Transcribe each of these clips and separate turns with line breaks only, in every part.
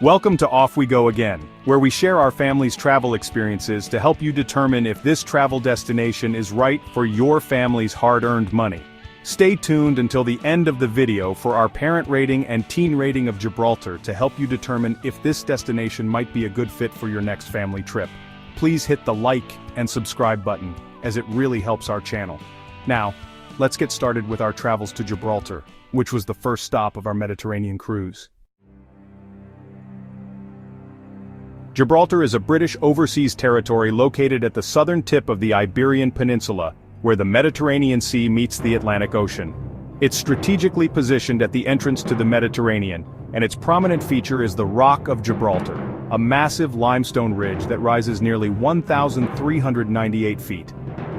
Welcome to Off We Go Again, where we share our family's travel experiences to help you determine if this travel destination is right for your family's hard-earned money. Stay tuned until the end of the video for our parent rating and teen rating of Gibraltar to help you determine if this destination might be a good fit for your next family trip. Please hit the like and subscribe button, as it really helps our channel. Now, let's get started with our travels to Gibraltar, which was the first stop of our Mediterranean cruise. Gibraltar is a British overseas territory located at the southern tip of the Iberian Peninsula, where the Mediterranean Sea meets the Atlantic Ocean. It's strategically positioned at the entrance to the Mediterranean, and its prominent feature is the Rock of Gibraltar, a massive limestone ridge that rises nearly 1,398 feet.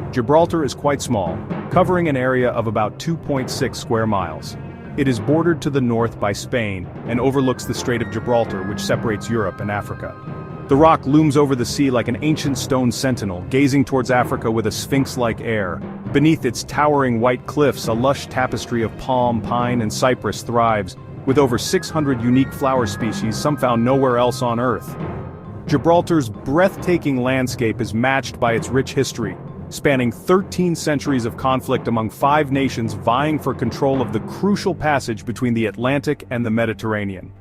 Gibraltar is quite small, covering an area of about 2.6 square miles. It is bordered to the north by Spain and overlooks the Strait of Gibraltar, which separates Europe and Africa. The rock looms over the sea like an ancient stone sentinel, gazing towards Africa with a sphinx-like air. Beneath its towering white cliffs, a lush tapestry of palm, pine, and cypress thrives, with over 600 unique flower species, some found nowhere else on Earth. Gibraltar's breathtaking landscape is matched by its rich history, spanning 13 centuries of conflict among 5 nations vying for control of the crucial passage between the Atlantic and the Mediterranean.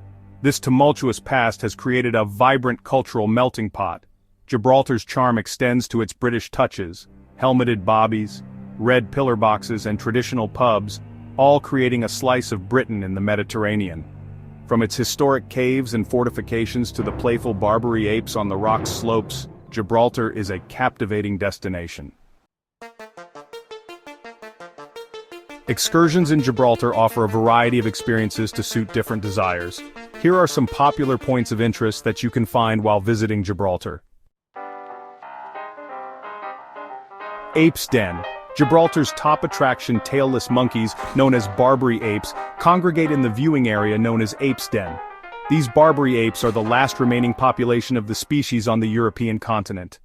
This tumultuous past has created a vibrant cultural melting pot. Gibraltar's charm extends to its British touches, helmeted bobbies, red pillar boxes, and traditional pubs, all creating a slice of Britain in the Mediterranean. From its historic caves and fortifications to the playful Barbary apes on the rock slopes, Gibraltar is a captivating destination. Excursions in Gibraltar offer a variety of experiences to suit different desires. Here are some popular points of interest that you can find while visiting Gibraltar. Apes Den. Gibraltar's top attraction, tailless monkeys, known as Barbary Apes, congregate in the viewing area known as Apes Den. These Barbary Apes are the last remaining population of the species on the European continent.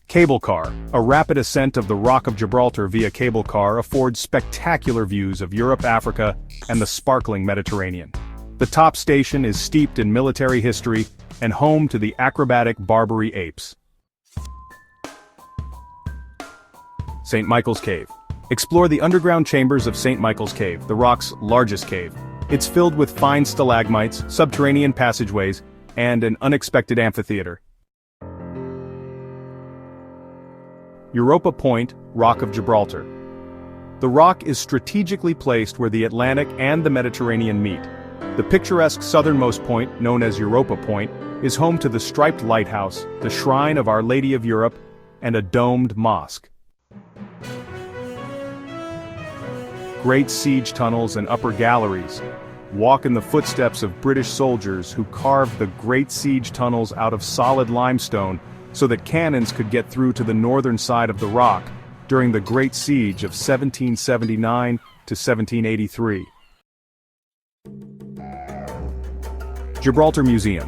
Cable car. A rapid ascent of the Rock of Gibraltar via cable car affords spectacular views of Europe, Africa, and the sparkling Mediterranean. The top station is steeped in military history and home to the acrobatic Barbary Apes. St. Michael's Cave. Explore the underground chambers of St. Michael's Cave, the rock's largest cave. It's filled with fine stalagmites, subterranean passageways, and an unexpected amphitheater. Europa Point, Rock of Gibraltar. The rock is strategically placed where the Atlantic and the Mediterranean meet. The picturesque southernmost point, known as Europa Point, is home to the striped lighthouse, the shrine of Our Lady of Europe, and a domed mosque. Great siege tunnels and upper galleries. Walk in the footsteps of British soldiers who carved the great siege tunnels out of solid limestone so that cannons could get through to the northern side of the rock during the Great Siege of 1779 to 1783. Gibraltar Museum.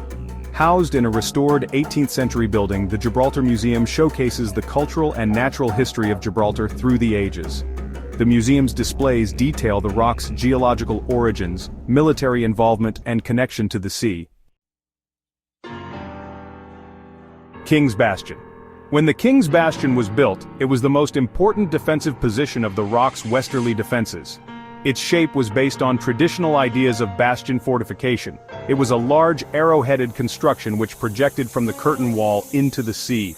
Housed in a restored 18th century building, the Gibraltar Museum showcases the cultural and natural history of Gibraltar through the ages. The museum's displays detail the rock's geological origins, military involvement, and connection to the sea. King's Bastion. When the King's Bastion was built, it was the most important defensive position of the rock's westerly defenses. Its shape was based on traditional ideas of bastion fortification. It was a large arrow-headed construction which projected from the curtain wall into the sea.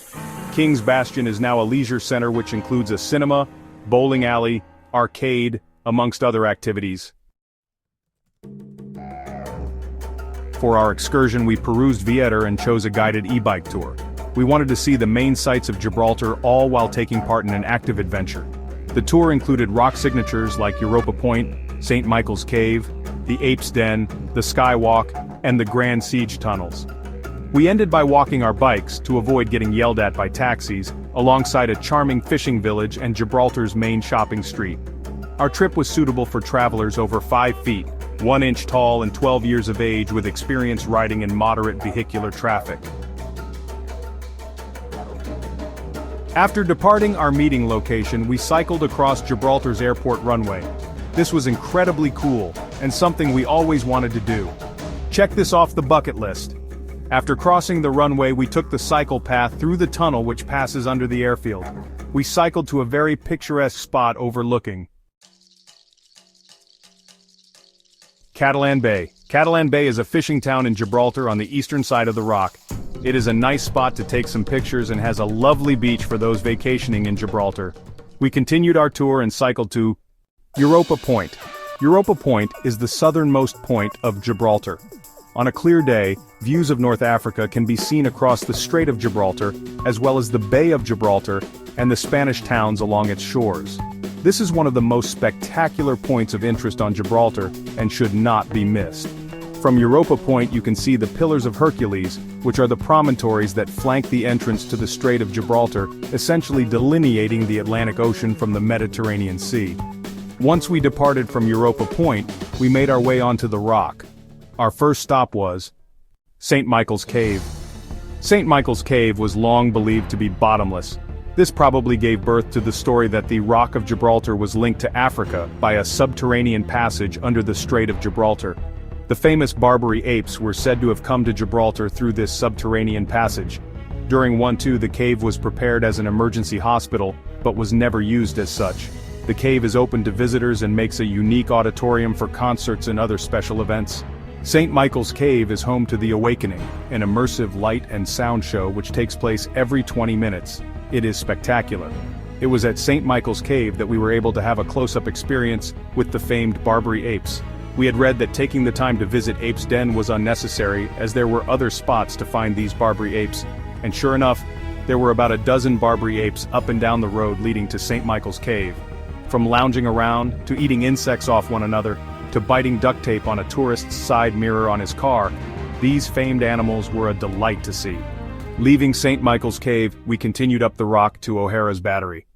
King's Bastion is now a leisure center which includes a cinema, bowling alley, arcade, amongst other activities. For our excursion, we perused Viettor and chose a guided e-bike tour. We wanted to see the main sights of Gibraltar, all while taking part in an active adventure. The tour included rock signatures like Europa Point, St. Michael's Cave, the Apes Den, the Skywalk, and the Grand Siege tunnels. We ended by walking our bikes to avoid getting yelled at by taxis, alongside a charming fishing village and Gibraltar's main shopping street. Our trip was suitable for travelers over 5 feet, 1 inch tall and 12 years of age with experience riding in moderate vehicular traffic. After departing our meeting location, we cycled across Gibraltar's airport runway. This was incredibly cool, and something we always wanted to do. Check this off the bucket list. After crossing the runway, we took the cycle path through the tunnel which passes under the airfield. We cycled to a very picturesque spot overlooking Catalan Bay. Catalan Bay is a fishing town in Gibraltar on the eastern side of the rock. It is a nice spot to take some pictures and has a lovely beach for those vacationing in Gibraltar. We continued our tour and cycled to Europa Point. Europa Point is the southernmost point of Gibraltar. On a clear day, views of North Africa can be seen across the Strait of Gibraltar, as well as the Bay of Gibraltar and the Spanish towns along its shores. This is one of the most spectacular points of interest on Gibraltar and should not be missed. From Europa Point you can see the Pillars of Hercules, which are the promontories that flank the entrance to the Strait of Gibraltar, essentially delineating the Atlantic Ocean from the Mediterranean Sea. Once we departed from Europa Point, we made our way onto the rock. Our first stop was St. Michael's Cave. St. Michael's Cave was long believed to be bottomless. This probably gave birth to the story that the Rock of Gibraltar was linked to Africa by a subterranean passage under the Strait of Gibraltar. The famous Barbary Apes were said to have come to Gibraltar through this subterranean passage. During World War II, the cave was prepared as an emergency hospital, but was never used as such. The cave is open to visitors and makes a unique auditorium for concerts and other special events. St. Michael's Cave is home to The Awakening, an immersive light and sound show which takes place every 20 minutes. It is spectacular. It was at St. Michael's Cave that we were able to have a close-up experience with the famed Barbary Apes. We had read that taking the time to visit Apes Den was unnecessary, as there were other spots to find these Barbary Apes, and sure enough, there were about a dozen Barbary Apes up and down the road leading to St. Michael's Cave. From lounging around, to eating insects off one another, to biting duct tape on a tourist's side mirror on his car, these famed animals were a delight to see. Leaving St. Michael's Cave, we continued up the rock to O'Hara's Battery.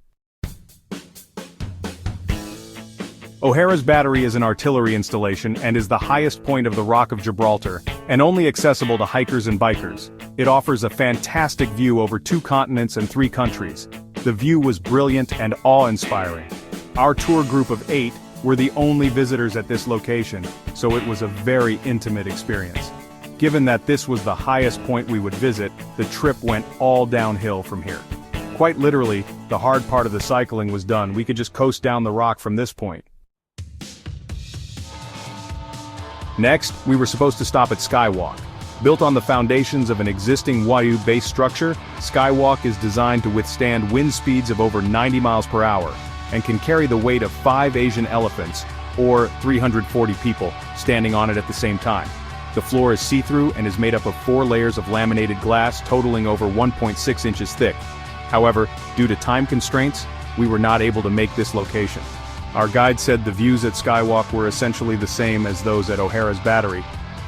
O'Hara's Battery is an artillery installation and is the highest point of the Rock of Gibraltar, and only accessible to hikers and bikers. It offers a fantastic view over 2 continents and 3 countries. The view was brilliant and awe-inspiring. Our tour group of 8 were the only visitors at this location, so it was a very intimate experience. Given that this was the highest point we would visit, the trip went all downhill from here. Quite literally, the hard part of the cycling was done. We could just coast down the rock from this point. Next, we were supposed to stop at Skywalk. Built on the foundations of an existing Wayuu-based structure, Skywalk is designed to withstand wind speeds of over 90 miles per hour, and can carry the weight of 5 Asian elephants, or 340 people, standing on it at the same time. The floor is see-through and is made up of 4 layers of laminated glass totaling over 1.6 inches thick. However, due to time constraints, we were not able to make this location. Our guide said the views at Skywalk were essentially the same as those at O'Hara's Battery,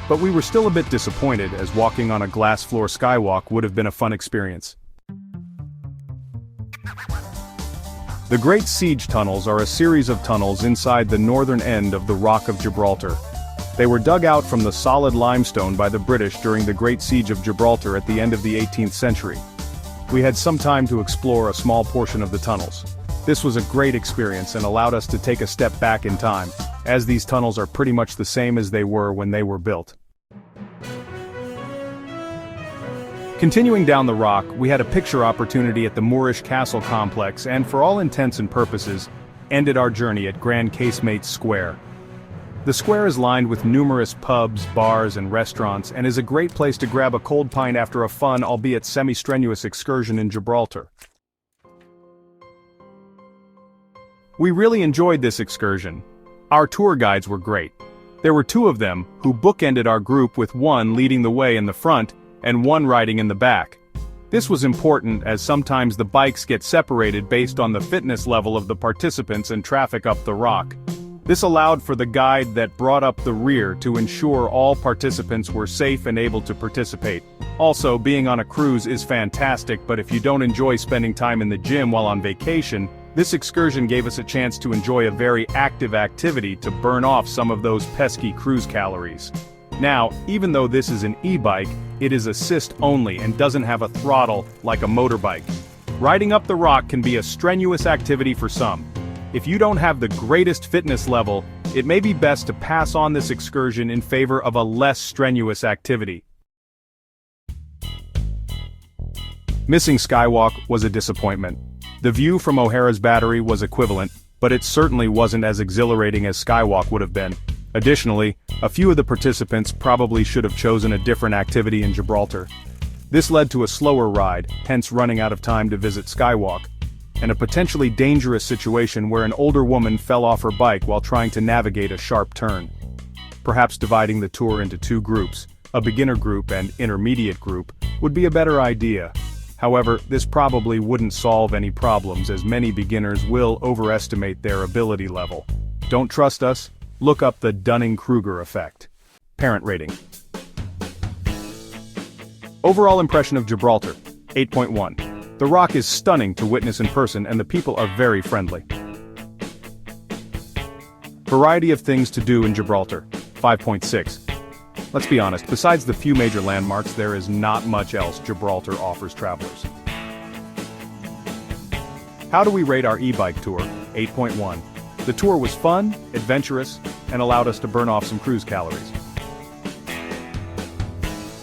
but we were still a bit disappointed, as walking on a glass floor skywalk would have been a fun experience. The Great Siege Tunnels are a series of tunnels inside the northern end of the Rock of Gibraltar. They were dug out from the solid limestone by the British during the Great Siege of Gibraltar at the end of the 18th century. We had some time to explore a small portion of the tunnels. This was a great experience and allowed us to take a step back in time, as these tunnels are pretty much the same as they were when they were built. Continuing down the rock, we had a picture opportunity at the Moorish Castle complex and, for all intents and purposes, ended our journey at Grand Casemates Square. The square is lined with numerous pubs, bars, and restaurants, and is a great place to grab a cold pint after a fun, albeit semi-strenuous excursion in Gibraltar. We really enjoyed this excursion. Our tour guides were great. There were 2 of them, who bookended our group, with one leading the way in the front, and one riding in the back. This was important, as sometimes the bikes get separated based on the fitness level of the participants and traffic up the rock. This allowed for the guide that brought up the rear to ensure all participants were safe and able to participate. Also, being on a cruise is fantastic, but if you don't enjoy spending time in the gym while on vacation, this excursion gave us a chance to enjoy a very active activity to burn off some of those pesky cruise calories. Now, even though this is an e-bike, it is assist only and doesn't have a throttle like a motorbike. Riding up the rock can be a strenuous activity for some. If you don't have the greatest fitness level, it may be best to pass on this excursion in favor of a less strenuous activity. Missing Skywalk was a disappointment. The view from O'Hara's Battery was equivalent, but it certainly wasn't as exhilarating as Skywalk would have been. Additionally, a few of the participants probably should have chosen a different activity in Gibraltar. This led to a slower ride, hence running out of time to visit Skywalk, and a potentially dangerous situation where an older woman fell off her bike while trying to navigate a sharp turn. Perhaps dividing the tour into two groups, a beginner group and intermediate group, would be a better idea. However, this probably wouldn't solve any problems as many beginners will overestimate their ability level. Don't trust us? Look up the Dunning-Kruger effect. Parent rating. Overall impression of Gibraltar, 8.1. The Rock is stunning to witness in person and the people are very friendly. Variety of things to do in Gibraltar, 5.6. Let's be honest, besides the few major landmarks, there is not much else Gibraltar offers travelers. How do we rate our e-bike tour? 8.1. The tour was fun, adventurous, and allowed us to burn off some cruise calories.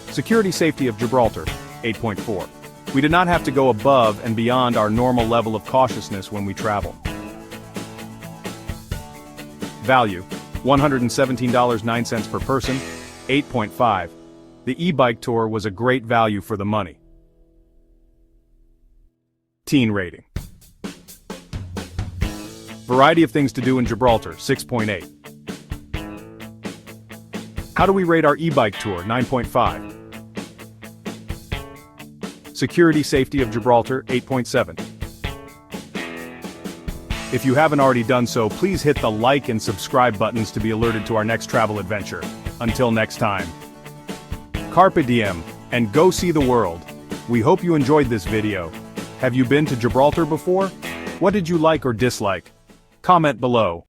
Security safety of Gibraltar, 8.4. We did not have to go above and beyond our normal level of cautiousness when we travel. Value, $117.09 per person, 8.5. The e-bike tour was a great value for the money. Teen rating. Variety of things to do in Gibraltar, 6.8. How do we rate our e-bike tour? 9.5. Security safety of Gibraltar, 8.7. If you haven't already done so, please hit the like and subscribe buttons to be alerted to our next travel adventure. Until next time. Carpe diem, and go see the world. We hope you enjoyed this video. Have you been to Gibraltar before? What did you like or dislike? Comment below.